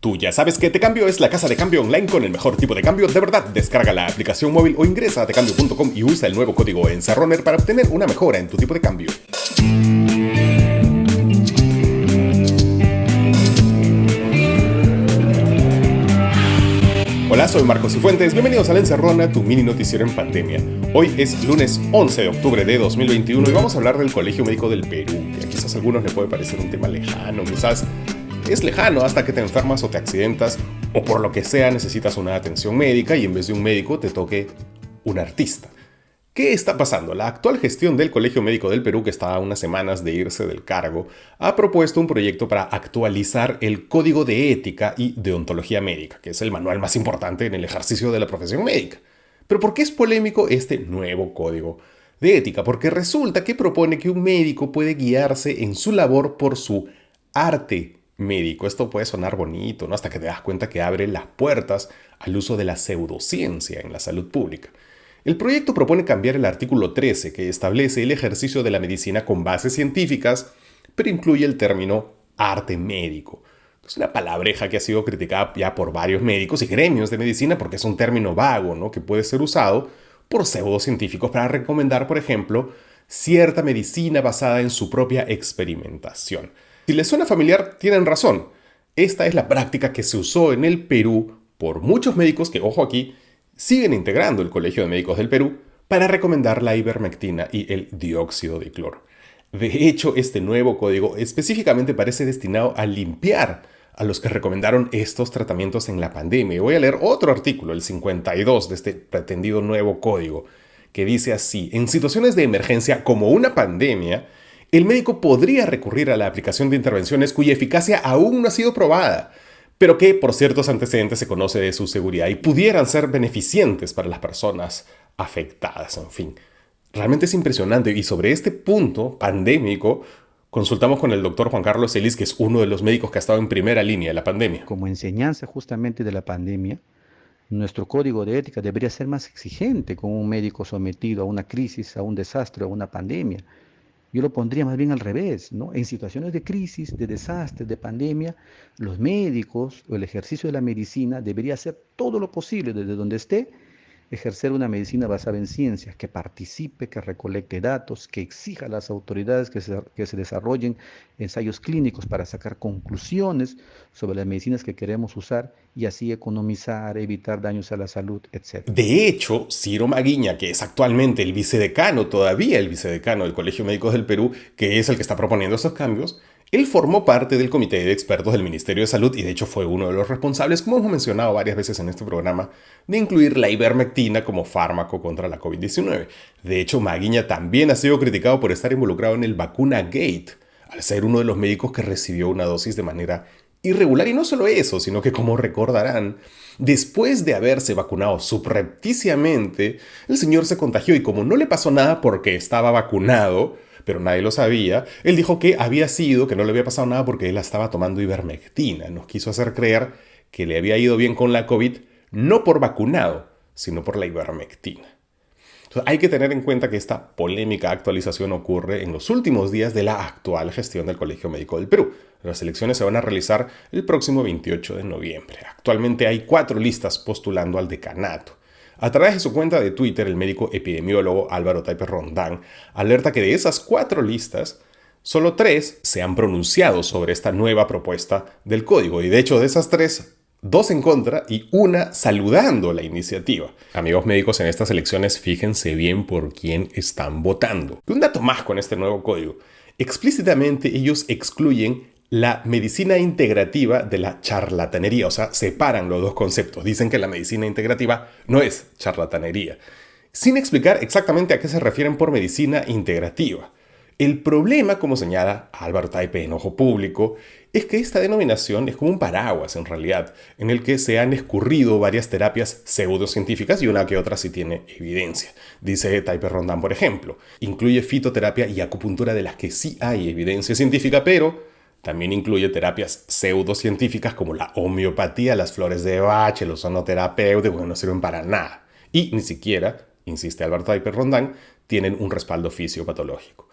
Tú ya sabes que Tecambio es la casa de cambio online con el mejor tipo de cambio de verdad. Descarga la aplicación móvil o ingresa a tecambio.com y usa el nuevo código ENCERRONER para obtener una mejora en tu tipo de cambio. Hola, soy Marcos Cifuentes, bienvenidos a La Encerrona, tu mini noticiero en pandemia. Hoy es lunes 11 de octubre de 2021 y vamos a hablar del Colegio Médico del Perú, que a quizás a algunos le puede parecer un tema lejano, quizás es lejano hasta que te enfermas o te accidentas o por lo que sea necesitas una atención médica y en vez de un médico te toque un artista. ¿Qué está pasando? La actual gestión del Colegio Médico del Perú, que está a unas semanas de irse del cargo, ha propuesto un proyecto para actualizar el Código de Ética y Deontología Médica, que es el manual más importante en el ejercicio de la profesión médica. ¿Pero por qué es polémico este nuevo Código de Ética? Porque resulta que propone que un médico puede guiarse en su labor por su arte médico. Esto puede sonar bonito, ¿no? Hasta que te das cuenta que abre las puertas al uso de la pseudociencia en la salud pública. El proyecto propone cambiar el artículo 13, que establece el ejercicio de la medicina con bases científicas, pero incluye el término arte médico. Es una palabreja que ha sido criticada ya por varios médicos y gremios de medicina porque es un término vago, ¿no? Que puede ser usado por pseudocientíficos para recomendar, por ejemplo, cierta medicina basada en su propia experimentación. Si les suena familiar, tienen razón. Esta es la práctica que se usó en el Perú por muchos médicos que, ojo aquí, siguen integrando el Colegio de Médicos del Perú para recomendar la ivermectina y el dióxido de cloro. De hecho, este nuevo código específicamente parece destinado a limpiar a los que recomendaron estos tratamientos en la pandemia. Voy a leer otro artículo, el 52 de este pretendido nuevo código, que dice así: en situaciones de emergencia como una pandemia, el médico podría recurrir a la aplicación de intervenciones cuya eficacia aún no ha sido probada, pero que por ciertos antecedentes se conoce de su seguridad y pudieran ser beneficientes para las personas afectadas. En fin, realmente es impresionante. Y sobre este punto pandémico, consultamos con el doctor Juan Carlos Celis, que es uno de los médicos que ha estado en primera línea de la pandemia. Como enseñanza justamente de la pandemia, nuestro código de ética debería ser más exigente con un médico sometido a una crisis, a un desastre, a una pandemia. Yo lo pondría más bien al revés, ¿no? En situaciones de crisis, de desastre, de pandemia, los médicos o el ejercicio de la medicina debería hacer todo lo posible desde donde esté, ejercer una medicina basada en ciencias, que participe, que recolecte datos, que exija a las autoridades que se desarrollen ensayos clínicos para sacar conclusiones sobre las medicinas que queremos usar y así economizar, evitar daños a la salud, etcétera. De hecho, Ciro Maguiña, que es actualmente el vicedecano, todavía el vicedecano del Colegio Médico del Perú, que es el que está proponiendo estos cambios, él formó parte del comité de expertos del Ministerio de Salud y de hecho fue uno de los responsables, como hemos mencionado varias veces en este programa, de incluir la ivermectina como fármaco contra la COVID-19. De hecho, Maguiña también ha sido criticado por estar involucrado en el vacuna Gate, al ser uno de los médicos que recibió una dosis de manera irregular. Y no solo eso, sino que, como recordarán, después de haberse vacunado subrepticiamente, el señor se contagió y como no le pasó nada porque estaba vacunado, pero nadie lo sabía, él dijo que había sido, que no le había pasado nada porque él estaba tomando ivermectina. Nos quiso hacer creer que le había ido bien con la COVID, no por vacunado, sino por la ivermectina. Entonces, hay que tener en cuenta que esta polémica actualización ocurre en los últimos días de la actual gestión del Colegio Médico del Perú. Las elecciones se van a realizar el próximo 28 de noviembre. Actualmente hay 4 listas postulando al decanato. A través de su cuenta de Twitter, el médico epidemiólogo Álvaro Taiper Rondán alerta que de esas 4 listas, solo 3 se han pronunciado sobre esta nueva propuesta del código. Y de hecho, de esas 3, 2 en contra y 1 saludando la iniciativa. Amigos médicos, en estas elecciones fíjense bien por quién están votando. Y un dato más con este nuevo código. Explícitamente ellos excluyen la medicina integrativa de la charlatanería, o sea, separan los dos conceptos. Dicen que la medicina integrativa no es charlatanería, sin explicar exactamente a qué se refieren por medicina integrativa. El problema, como señala Álvaro Taipe en Ojo Público, es que esta denominación es como un paraguas en realidad, en el que se han escurrido varias terapias pseudocientíficas y una que otra sí tiene evidencia. Dice Taipe Rondán, por ejemplo, incluye fitoterapia y acupuntura de las que sí hay evidencia científica, pero también incluye terapias pseudocientíficas como la homeopatía, las flores de Bach, el ozono terapéutico, que no sirven para nada. Y ni siquiera, insiste Álvaro Taipe Rondán, tienen un respaldo fisiopatológico.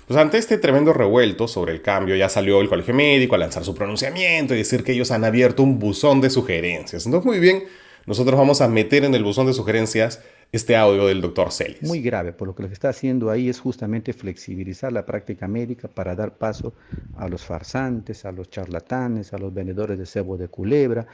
Pues ante este tremendo revuelto sobre el cambio, ya salió el Colegio Médico a lanzar su pronunciamiento y decir que ellos han abierto un buzón de sugerencias. Entonces, muy bien, nosotros vamos a meter en el buzón de sugerencias este audio del doctor Celis. Muy grave, por lo que está haciendo ahí es justamente flexibilizar la práctica médica para dar paso a los farsantes, a los charlatanes, a los vendedores de cebo de culebra,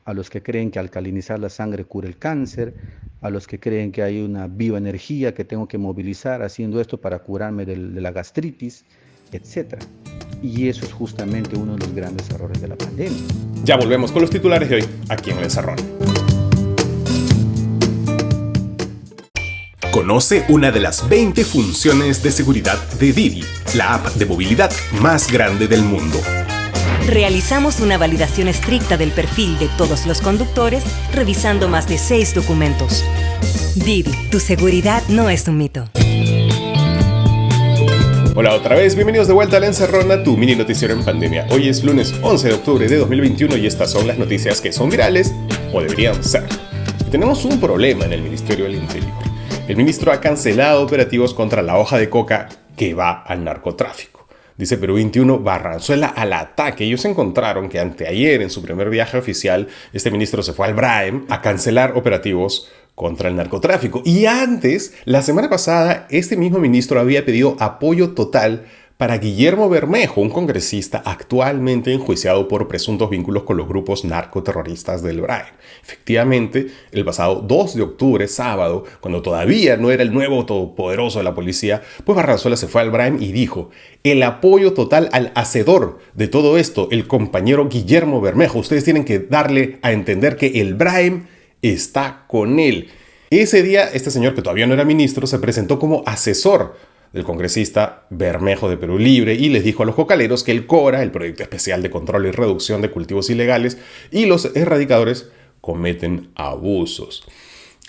a los que creen que alcalinizar la sangre cura el cáncer, a los que creen que hay una bioenergía que tengo que movilizar haciendo esto para curarme de la gastritis, etc. Y eso es justamente uno de los grandes errores de la pandemia. Ya volvemos con los titulares de hoy, aquí en El Encerrón. Conoce una de las 20 funciones de seguridad de Didi, la app de movilidad más grande del mundo. Realizamos una validación estricta del perfil de todos los conductores, revisando más de 6 documentos. Didi, tu seguridad no es un mito. Hola otra vez, bienvenidos de vuelta a La Encerrona, tu mini noticiero en pandemia. Hoy es lunes 11 de octubre de 2021 y estas son las noticias que son virales o deberían ser. Y tenemos un problema en el Ministerio del Interior. El ministro ha cancelado operativos contra la hoja de coca que va al narcotráfico. Dice Perú 21, Barranzuela al ataque. Ellos encontraron que anteayer, en su primer viaje oficial, este ministro se fue al Braem a cancelar operativos contra el narcotráfico. Y antes, la semana pasada, este mismo ministro había pedido apoyo total para Guillermo Bermejo, un congresista actualmente enjuiciado por presuntos vínculos con los grupos narcoterroristas del Braem. Efectivamente, el pasado 2 de octubre, sábado, cuando todavía no era el nuevo todopoderoso de la policía, pues Barranzuela se fue al Braem y dijo: el apoyo total al hacedor de todo esto, el compañero Guillermo Bermejo. Ustedes tienen que darle a entender que el Braem está con él. Ese día, este señor, que todavía no era ministro, se presentó como asesor del congresista Bermejo de Perú Libre y les dijo a los cocaleros que el CORA, el Proyecto Especial de Control y Reducción de Cultivos Ilegales, y los erradicadores cometen abusos.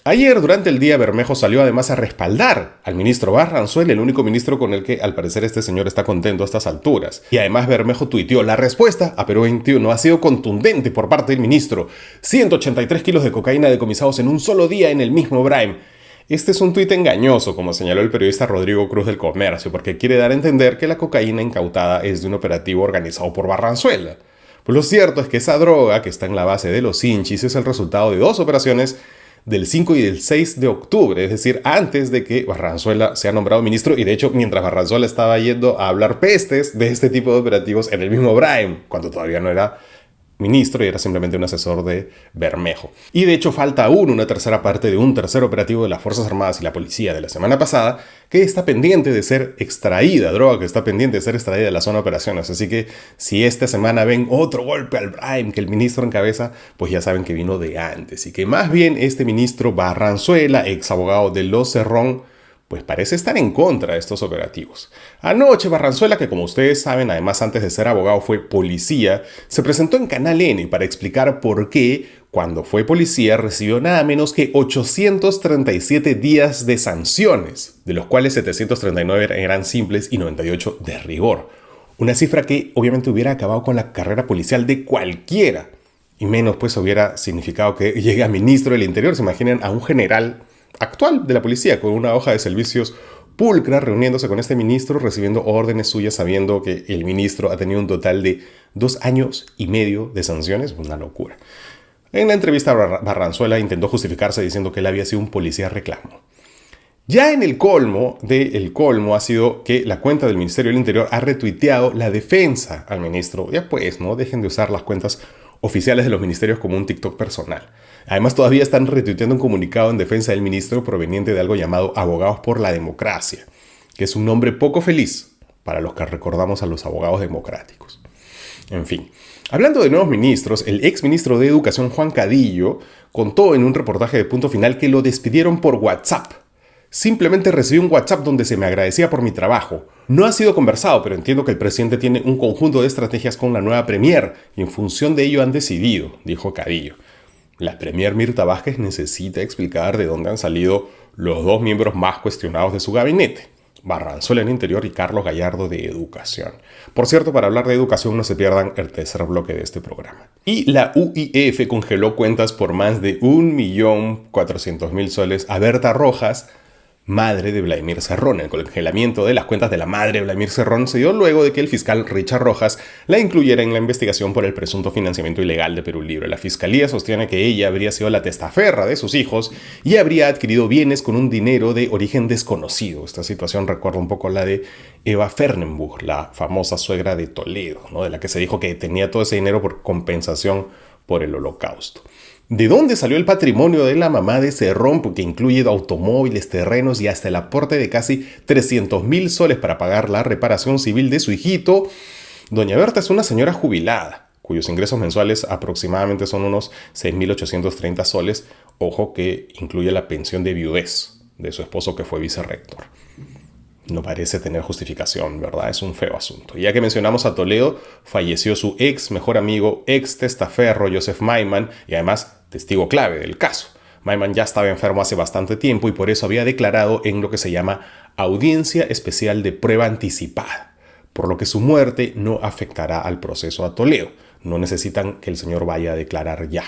Ayer, durante el día, Bermejo salió además a respaldar al ministro Barranzuela, el único ministro con el que al parecer este señor está contento a estas alturas. Y además Bermejo tuiteó: la respuesta a Perú 21 ha sido contundente por parte del ministro. 183 kilos de cocaína decomisados en un solo día en el mismo Braem. Este es un tuit engañoso, como señaló el periodista Rodrigo Cruz del Comercio, porque quiere dar a entender que la cocaína incautada es de un operativo organizado por Barranzuela. Pues lo cierto es que esa droga, que está en la base de los hinchis, es el resultado de 2 operaciones del 5 y del 6 de octubre, es decir, antes de que Barranzuela sea nombrado ministro, y de hecho mientras Barranzuela estaba yendo a hablar pestes de este tipo de operativos en el mismo Braem, cuando todavía no era ministro y era simplemente un asesor de Bermejo. Y de hecho falta aún una tercera parte de un tercer operativo de las Fuerzas Armadas y la Policía de la semana pasada que está pendiente de ser extraída, droga que está pendiente de ser extraída de la zona de operaciones. Así que si esta semana ven otro golpe al Braem que el ministro encabeza, pues ya saben que vino de antes. Y que más bien este ministro Barranzuela, ex abogado de Los Cerrón, pues parece estar en contra de estos operativos. Anoche Barranzuela, que como ustedes saben, además antes de ser abogado fue policía, se presentó en Canal N para explicar por qué, cuando fue policía, recibió nada menos que 837 días de sanciones, de los cuales 739 eran simples y 98 de rigor. Una cifra que obviamente hubiera acabado con la carrera policial de cualquiera, y menos pues hubiera significado que llegue a ministro del Interior. Se imaginan a un general actual de la policía con una hoja de servicios pulcra reuniéndose con este ministro, recibiendo órdenes suyas, sabiendo que el ministro ha tenido un total de 2 años y medio de sanciones. Una locura. En la entrevista, Barranzuela intentó justificarse diciendo que él había sido un policía reclamo. Ya en el colmo del colmo ha sido que la cuenta del Ministerio del Interior ha retuiteado la defensa al ministro. Ya pues, no dejen de usar las cuentas oficiales de los ministerios como un TikTok personal. Además, todavía están retuiteando un comunicado en defensa del ministro proveniente de algo llamado Abogados por la Democracia, que es un nombre poco feliz para los que recordamos a los abogados democráticos. En fin, hablando de nuevos ministros, el ex ministro de Educación Juan Cadillo contó en un reportaje de Punto Final que lo despidieron por WhatsApp. Simplemente recibí un WhatsApp donde se me agradecía por mi trabajo. No ha sido conversado, pero entiendo que el presidente tiene un conjunto de estrategias con la nueva Premier y en función de ello han decidido, dijo Cadillo. La Premier Mirta Vázquez necesita explicar de dónde han salido los 2 miembros más cuestionados de su gabinete: Barranzuela en Interior y Carlos Gallardo de Educación. Por cierto, para hablar de educación no se pierdan el tercer bloque de este programa. Y la UIF congeló cuentas por más de 1.400.000 soles a Berta Rojas, madre de Vladimir Cerrón. El congelamiento de las cuentas de la madre de Vladimir Cerrón se dio luego de que el fiscal Richard Rojas la incluyera en la investigación por el presunto financiamiento ilegal de Perú Libre. La fiscalía sostiene que ella habría sido la testaferra de sus hijos y habría adquirido bienes con un dinero de origen desconocido. Esta situación recuerda un poco la de Eva Fernenbusch, la famosa suegra de Toledo, ¿no? De la que se dijo que tenía todo ese dinero por compensación por el Holocausto. ¿De dónde salió el patrimonio de la mamá de Cerrón? Porque incluye automóviles, terrenos y hasta el aporte de casi 300.000 soles para pagar la reparación civil de su hijito. Doña Berta es una señora jubilada, cuyos ingresos mensuales aproximadamente son unos 6.830 soles. Ojo que incluye la pensión de viudez de su esposo que fue vicerrector. No parece tener justificación, ¿verdad? Es un feo asunto. Ya que mencionamos a Toledo, falleció su ex mejor amigo, ex testaferro, Joseph Maiman, y además testigo clave del caso. Maiman ya estaba enfermo hace bastante tiempo y por eso había declarado en lo que se llama Audiencia Especial de Prueba Anticipada, por lo que su muerte no afectará al proceso a Toledo. No necesitan que el señor vaya a declarar ya.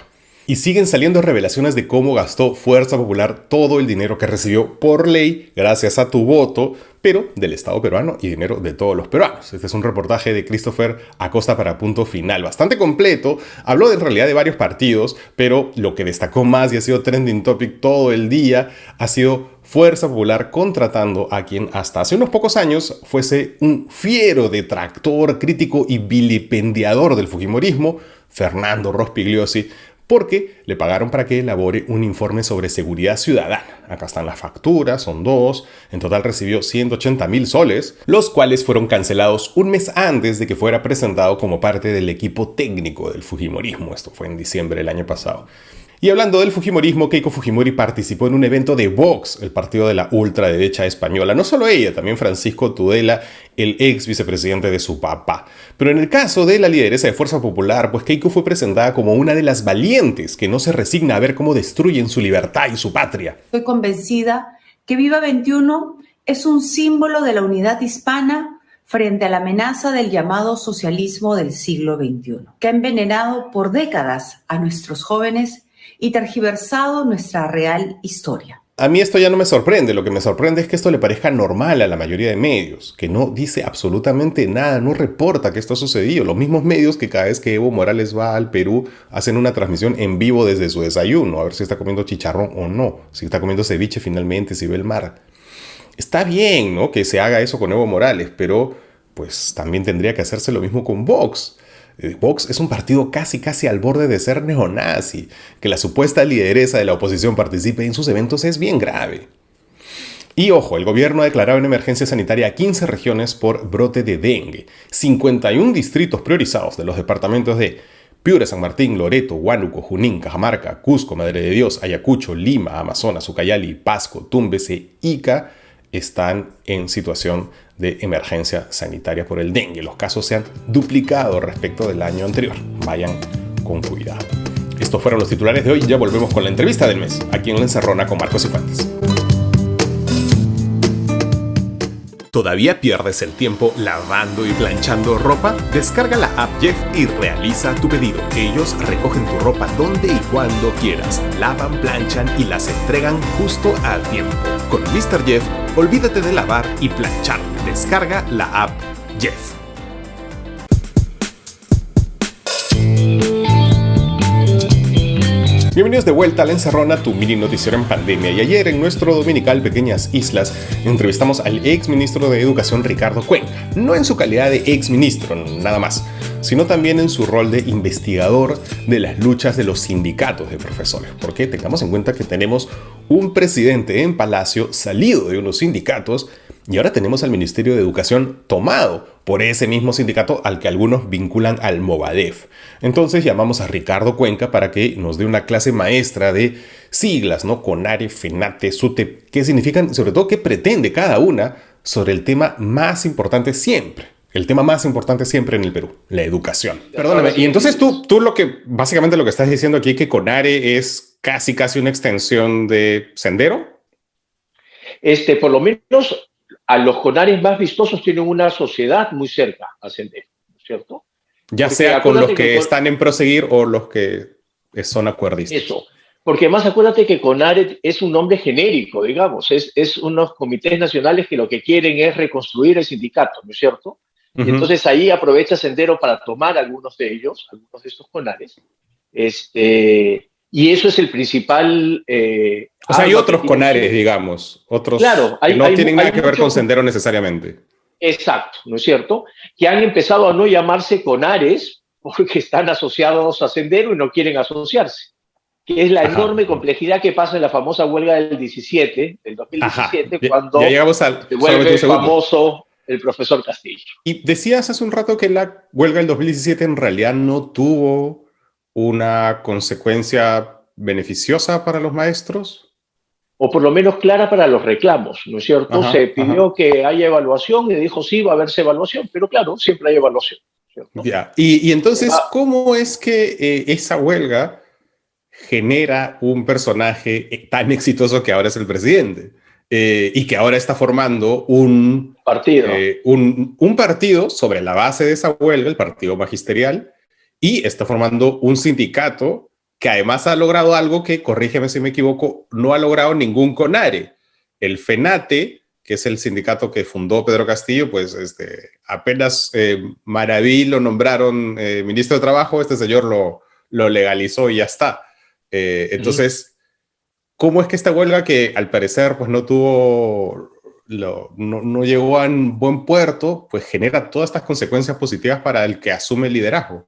Y siguen saliendo revelaciones de cómo gastó Fuerza Popular todo el dinero que recibió por ley, gracias a tu voto, pero del Estado peruano y dinero de todos los peruanos. Este es un reportaje de Christopher Acosta para Punto Final, bastante completo. Habló en realidad de varios partidos, pero lo que destacó más y ha sido trending topic todo el día ha sido Fuerza Popular contratando a quien hasta hace unos pocos años fuese un fiero detractor, crítico y vilipendiador del fujimorismo, Fernando Rospigliosi, porque le pagaron para que elabore un informe sobre seguridad ciudadana. Acá están las facturas, son 2. En total recibió 180.000 soles, los cuales fueron cancelados un mes antes de que fuera presentado como parte del equipo técnico del fujimorismo. Esto fue en diciembre del año pasado. Y hablando del fujimorismo, Keiko Fujimori participó en un evento de Vox, el partido de la ultraderecha española. No solo ella, también Francisco Tudela, el ex vicepresidente de su papá. Pero en el caso de la lideresa de Fuerza Popular, pues Keiko fue presentada como una de las valientes que no se resigna a ver cómo destruyen su libertad y su patria. Estoy convencida que Viva 21 es un símbolo de la unidad hispana frente a la amenaza del llamado socialismo del siglo XXI, que ha envenenado por décadas a nuestros jóvenes y tergiversado nuestra real historia. A mí esto ya no me sorprende, lo que me sorprende es que esto le parezca normal a la mayoría de medios, que no dice absolutamente nada, no reporta que esto ha sucedido. Los mismos medios que cada vez que Evo Morales va al Perú hacen una transmisión en vivo desde su desayuno, a ver si está comiendo chicharrón o no, si está comiendo ceviche finalmente, si ve el mar. Está bien, ¿no?, que se haga eso con Evo Morales, pero pues también tendría que hacerse lo mismo con Vox. Vox es un partido casi al borde de ser neonazi. Que la supuesta lideresa de la oposición participe en sus eventos es bien grave. Y ojo, el gobierno ha declarado en emergencia sanitaria a 15 regiones por brote de dengue. 51 distritos priorizados de los departamentos de Piura, San Martín, Loreto, Huánuco, Junín, Cajamarca, Cusco, Madre de Dios, Ayacucho, Lima, Amazonas, Ucayali, Pasco, Tumbes, Ica están en situación de emergencia sanitaria por el dengue. Los casos se han duplicado respecto del año anterior. Vayan con cuidado. Estos fueron los titulares de hoy. Ya volvemos con la entrevista del mes, aquí en La Encerrona con Marcos Cifuentes. ¿Todavía pierdes el tiempo lavando y planchando ropa? Descarga la app Jeff y realiza tu pedido. Ellos recogen tu ropa donde y cuando quieras, lavan, planchan y las entregan justo a tiempo. Con Mr. Jeff, olvídate de lavar y planchar. Descarga la app Jeff. Bienvenidos de vuelta a La Encerrona, tu mini noticiero en pandemia. Y ayer en nuestro dominical Pequeñas Islas entrevistamos al ex ministro de Educación Ricardo Cuenca. No en su calidad de ex ministro, nada más, sino también en su rol de investigador de las luchas de los sindicatos de profesores. Porque tengamos en cuenta que tenemos un presidente en Palacio salido de unos sindicatos y ahora tenemos al Ministerio de Educación tomado por ese mismo sindicato al que algunos vinculan al Movadef. Entonces llamamos a Ricardo Cuenca para que nos dé una clase maestra de siglas, ¿no? CONARE, FENATE, SUTEP, qué significan, sobre todo qué pretende cada una sobre el tema más importante siempre. El tema más importante siempre en el Perú, la educación. Perdóname, y entonces tú básicamente lo que estás diciendo aquí es que CONARE es casi una extensión de Sendero. Por lo menos a los CONARES más vistosos tienen una sociedad muy cerca a Sendero, ¿cierto? Ya Porque sea con los que están en proseguir o los que son acuerdistas. Eso. Porque además acuérdate que CONARE es un nombre genérico, digamos, es unos comités nacionales que lo que quieren es reconstruir el sindicato, ¿no es cierto? Y entonces ahí aprovecha Sendero para tomar algunos de ellos, algunos de estos CONARES, y eso es el principal... o sea, hay otros CONARES, digamos, otros claro, que no tienen nada que ver con Sendero necesariamente. Exacto, ¿no es cierto? Que han empezado a no llamarse CONARES porque están asociados a Sendero y no quieren asociarse, que es la enorme complejidad que pasa en la famosa huelga del 2017, cuando ya llegamos se vuelve famoso el profesor Castillo. Y decías hace un rato que la huelga del 2017 en realidad no tuvo una consecuencia beneficiosa para los maestros. O por lo menos clara para los reclamos, ¿no es cierto? Se pidió que haya evaluación y dijo, sí, va a haberse evaluación, pero claro, siempre hay evaluación, ¿cierto? Ya. Y entonces, ¿cómo es que esa huelga genera un personaje tan exitoso que ahora es el presidente? Y que ahora está formando un partido. Un partido sobre la base de esa huelga, el partido magisterial, y está formando un sindicato que además ha logrado algo que, corrígeme si me equivoco, no ha logrado ningún CONARE. El FENATE, que es el sindicato que fundó Pedro Castillo, pues apenas Maraví lo nombraron ministro de Trabajo, este señor lo legalizó y ya está. Entonces... ¿Cómo es que esta huelga, que al parecer pues, no llegó a un buen puerto, pues genera todas estas consecuencias positivas para el que asume el liderazgo?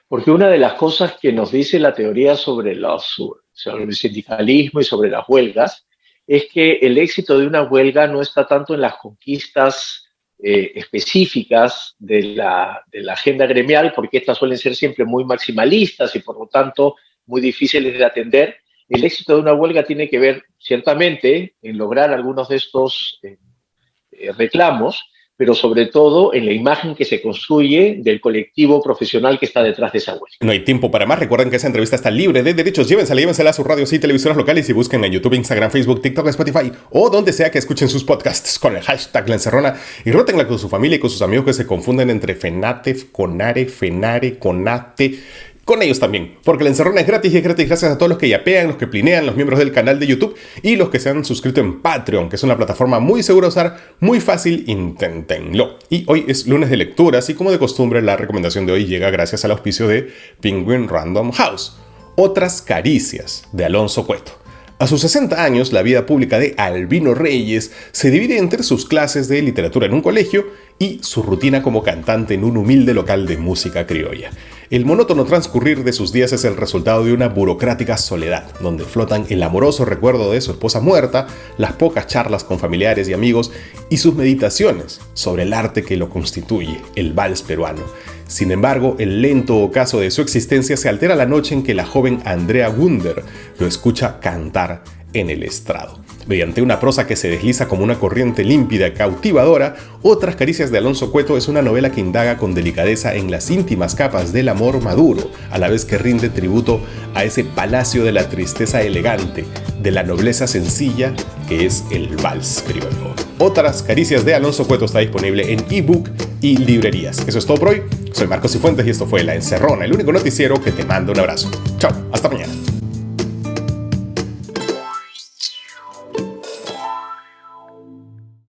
Porque una de las cosas que nos dice la teoría sobre el sindicalismo y sobre las huelgas es que el éxito de una huelga no está tanto en las conquistas específicas de la agenda gremial, porque estas suelen ser siempre muy maximalistas y por lo tanto muy difíciles de atender. El éxito de una huelga tiene que ver, ciertamente, en lograr algunos de estos reclamos, pero sobre todo en la imagen que se construye del colectivo profesional que está detrás de esa huelga. No hay tiempo para más. Recuerden que esa entrevista está libre de derechos. Llévensela a sus radios y televisoras locales y busquen en YouTube, Instagram, Facebook, TikTok, Spotify o donde sea que escuchen sus podcasts con el hashtag La Encerrona y rótenla con su familia y con sus amigos que se confunden entre FENATE, CONARE, FENARE, CONATE... Con ellos también, porque La Encerrona es gratis y es gratis gracias a todos los que yapean, los que plinean, los miembros del canal de YouTube y los que se han suscrito en Patreon, que es una plataforma muy segura de usar, muy fácil, inténtenlo. Y hoy es lunes de lecturas y como de costumbre la recomendación de hoy llega gracias al auspicio de Penguin Random House, Otras Caricias de Alonso Cueto. A sus 60 años, la vida pública de Albino Reyes se divide entre sus clases de literatura en un colegio y su rutina como cantante en un humilde local de música criolla. El monótono transcurrir de sus días es el resultado de una burocrática soledad, donde flotan el amoroso recuerdo de su esposa muerta, las pocas charlas con familiares y amigos y sus meditaciones sobre el arte que lo constituye, el vals peruano. Sin embargo, el lento ocaso de su existencia se altera la noche en que la joven Andrea Wunder lo escucha cantar en el estrado. Mediante una prosa que se desliza como una corriente límpida y cautivadora, Otras Caricias de Alonso Cueto es una novela que indaga con delicadeza en las íntimas capas del amor maduro, a la vez que rinde tributo a ese palacio de la tristeza elegante, de la nobleza sencilla que es el vals criollo. Otras Caricias de Alonso Cueto está disponible en ebook y librerías. Eso es todo por hoy. Soy Marcos Cifuentes y esto fue La Encerrona, el único noticiero que te manda un abrazo. Chao, hasta mañana.